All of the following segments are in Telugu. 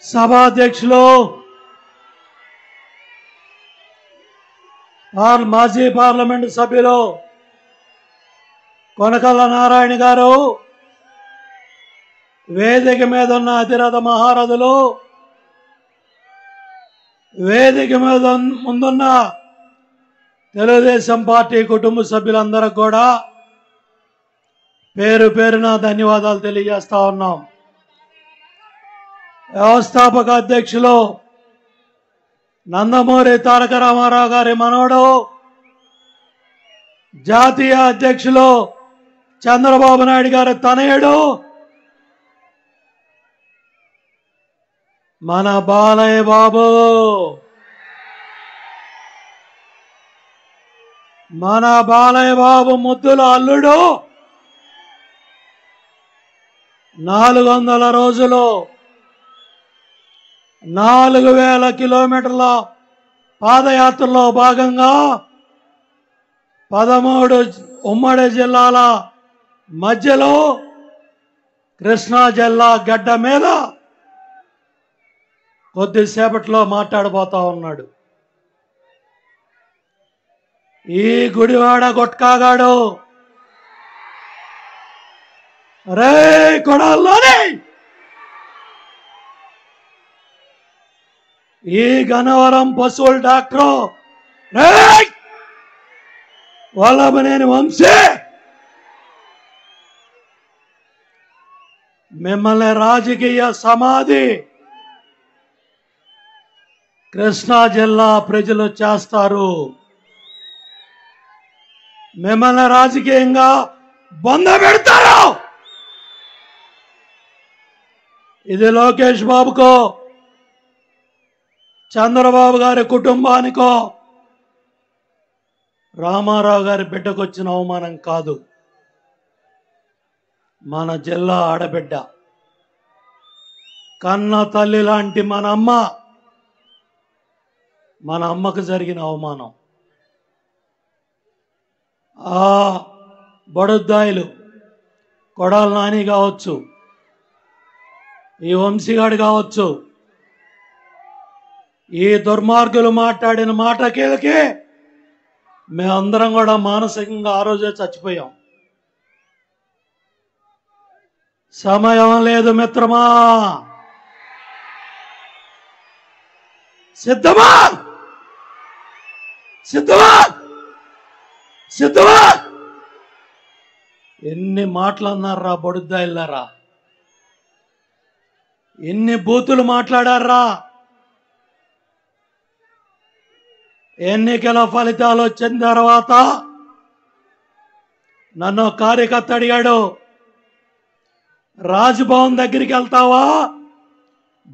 సభాధ్యక్షులు మాజీ పార్లమెంటు సభ్యులు కొనకళ్ళ నారాయణ గారు, వేదిక మీద ఉన్న అతిరథ మహారథులు, వేదిక మీద ముందున్న తెలుగుదేశం పార్టీ కుటుంబ సభ్యులందరికీ కూడా పేరు పేరున ధన్యవాదాలు తెలియజేస్తా ఉన్నాం. వ్యవస్థాపక అధ్యక్షులు నందమూరి తారక రామారావు గారి మనవడు, జాతీయ అధ్యక్షులు చంద్రబాబు నాయుడు గారి తనయుడు మన బాలయ్య బాబు, మన బాలయ్య బాబు ముద్దుల అల్లుడు 400 రోజులు 4000 కిలోమీటర్ల పాదయాత్రలో భాగంగా 13 ఉమ్మడి జిల్లాల మధ్యలో కృష్ణా జిల్లా గడ్డ మీద కొద్దిసేపట్లో మాట్లాడబోతా ఉన్నాడు. ఈ గుడివాడ గుట్కాగాడు రే కొడాల్లోనే ఈ గన్నవరం పశువుల డాక్టరు రే వల్లభనేని వంశీ మిమ్మల్ని రాజకీయ సమాధి కృష్ణా జిల్లా ప్రజలు చేస్తారు. మిమ్మల్ని రాజకీయంగా బొంద పెడతారు. ఇది లోకేష్ బాబుకో చంద్రబాబు గారి కుటుంబానికో రామారావు గారి బిడ్డకొచ్చిన అవమానం కాదు. మన జిల్లా ఆడబిడ్డ, కన్న తల్లి లాంటి మన అమ్మకు జరిగిన అవమానం. ఆ బడుద్దాయిలు కొడాల నాని కావచ్చు, ఈ వంశీగాడు కావచ్చు, ఈ దుర్మార్గులు మాట్లాడిన మాటకేలకే మేమందరం కూడా మానసికంగా ఆ రోజే చచ్చిపోయాం. సమయం లేదు మిత్రమా, సిద్ధమా సిద్ధమా సిద్ధమా. ఎన్ని మాటలు అన్నారా బొడుద్దాయిల్లారా, ఎన్ని బూతులు మాట్లాడారా. ఎన్నికల ఫలితాలు వచ్చిన తర్వాత నన్ను కార్యకర్త అడిగాడు, రాజ్భవన్ దగ్గరికి వెళ్తావా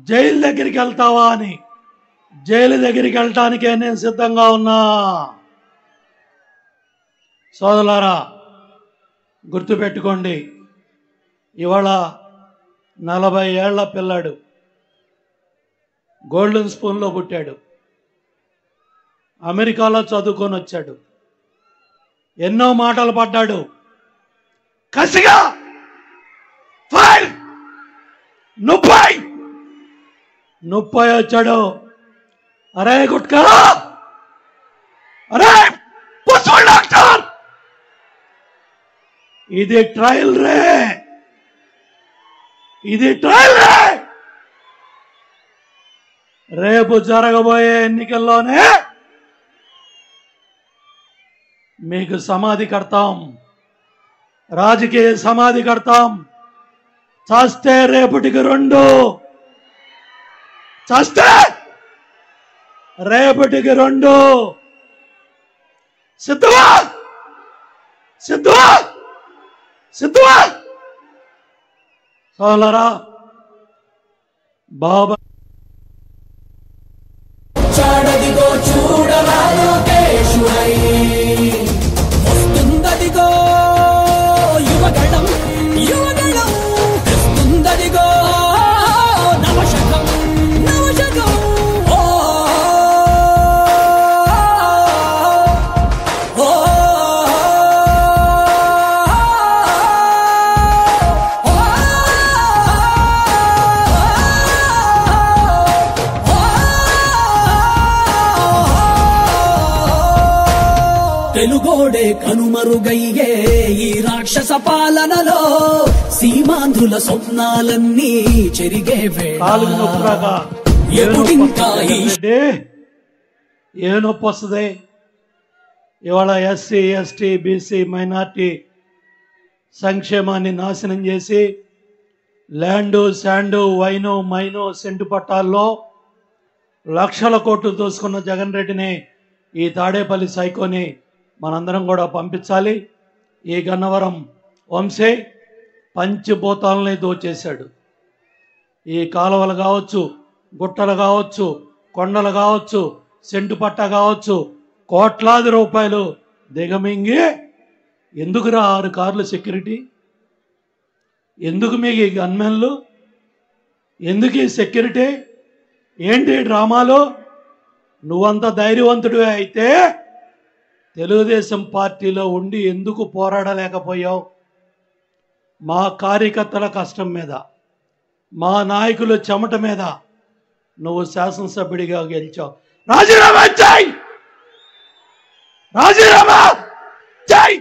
జైలు దగ్గరికి వెళ్తావా అని. జైలు దగ్గరికి వెళ్ళటానికే నేను సిద్ధంగా ఉన్నా. సోదరులారా గుర్తుపెట్టుకోండి, ఇవాళ 40 ఏళ్ల పిల్లాడు గోల్డెన్ స్పూన్లో పుట్టాడు, అమెరికాలో చదువుకొని వచ్చాడు, ఎన్నో మాటలు పడ్డాడు, కసిగా 30 వచ్చాడు. అరే గుట్కా, అరే పశువుల డాక్టర్, ఇది ట్రయల్ రే, ఇది ట్రయల్ రే. రేపు జరగబోయే ఎన్నికల్లోనే మీకు సమాధి కడతాం, రాజకీయ సమాధి కడతాం. చస్తే రేపటికి 2, చస్తే రేపటికి 2. సిద్ధమా సిద్ధమా సిద్ధమా. సోదరులారా బాబా చాడదిగో చూడరా లోకేశుడై వస్తుందదిగో యువగణం యువగణం వస్తుందదిగో నవశకం నవశకం. తోడే కనుమరుగయ్యే ఈ రాక్షస పాలనలో సీమాంధ్రుల స్వప్నాలన్నీ చెరిగే వేళ ఎప్పుడింకా ఏ నొప్పి వస్తుంది? ఇవాళ ఎస్సీ ఎస్టీ బీసీ మైనార్టీ సంక్షేమాన్ని నాశనం చేసి land sand wine mine cent పట్టాల్లో లక్షల కోట్లు దోసుకున్న జగన్ రెడ్డిని, ఈ తాడేపల్లి సైకోని మనందరం కూడా పంపించాలి. ఈ గన్నవరం వంశీ పంచభూతాలని దోచేశాడు. ఈ కాలువలు కావచ్చు, గుట్టలు కావచ్చు, కొండలు కావచ్చు, సెంటు పట్ట కావచ్చు, కోట్లాది రూపాయలు దిగమింగి ఎందుకురా 6 కార్లు సెక్యూరిటీ? ఎందుకు మీకు ఈ గన్మెన్లు? ఎందుకు ఈ సెక్యూరిటీ? ఏంటి డ్రామాలు? నువ్వంత ధైర్యవంతుడివే అయితే తెలుగుదేశం పార్టీలో ఉండి ఎందుకు పోరాడలేకపోయావు? మా కార్యకర్తల కష్టం మీద, మా నాయకుల చెమట మీద నువ్వు శాసనసభ్యుడిగా గెలిచావు. రాజీనామా చేయి, రాజీనామా చేయి.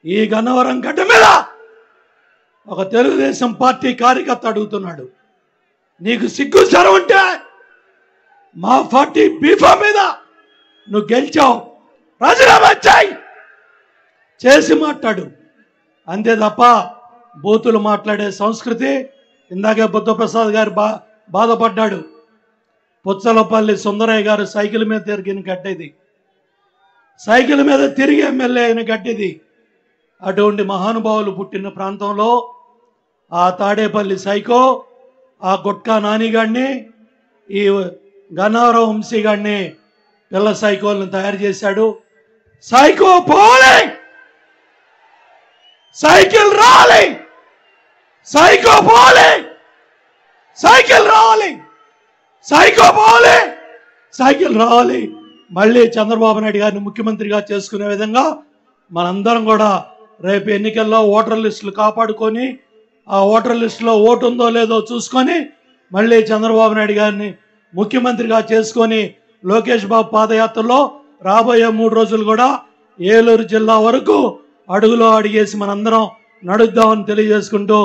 ఈ గన్నవరం గడ్డ మీద ఒక తెలుగుదేశం పార్టీ కార్యకర్త అడుగుతున్నాడు, నీకు సిగ్గు సరం ఉంటే మా పార్టీ బీఫా మీద నువ్వు గెలిచావు, రాజీనామా చేసి మాట్లాడు. అంతే తప్ప బూతులు మాట్లాడే సంస్కృతి. ఇందాకే బుద్ధప్రసాద్ గారు బాధపడ్డాడు. పుచ్చలపల్లి సుందరయ్య గారు సైకిల్ మీద తిరిగిన గడ్డేది, సైకిల్ మీద తిరిగి ఎమ్మెల్యే అయిన గడ్డేది. అటువంటి మహానుభావులు పుట్టిన ప్రాంతంలో ఆ తాడేపల్లి సైకో, ఆ గుట్కా నానిగాడిని, ఈ గన్నవరం వంశీగాడిని పిల్ల సైకోలను తయారు చేశాడు. సైకో పోలే, సైకిల్ రావాలి, సైకో పోలే, సైకిల్ రావాలి, సైకో పోలే, సైకిల్ రావాలి. మళ్ళీ చంద్రబాబు నాయుడు గారిని ముఖ్యమంత్రిగా చేసుకునే విధంగా మనందరం కూడా రేపు ఎన్నికల్లో ఓటర్ లిస్టులు కాపాడుకొని, ఆ ఓటర్ లిస్టులో ఓటు ఉందో లేదో చూసుకొని మళ్ళీ చంద్రబాబు నాయుడు గారిని ముఖ్యమంత్రిగా చేసుకొని లోకేష్ బాబు పాదయాత్రలో రాబోయే 3 రోజులు కూడా ఏలూరు జిల్లా వరకు అడుగులో అడిగేసి మనందరం నడుద్దామని తెలియజేసుకుంటూ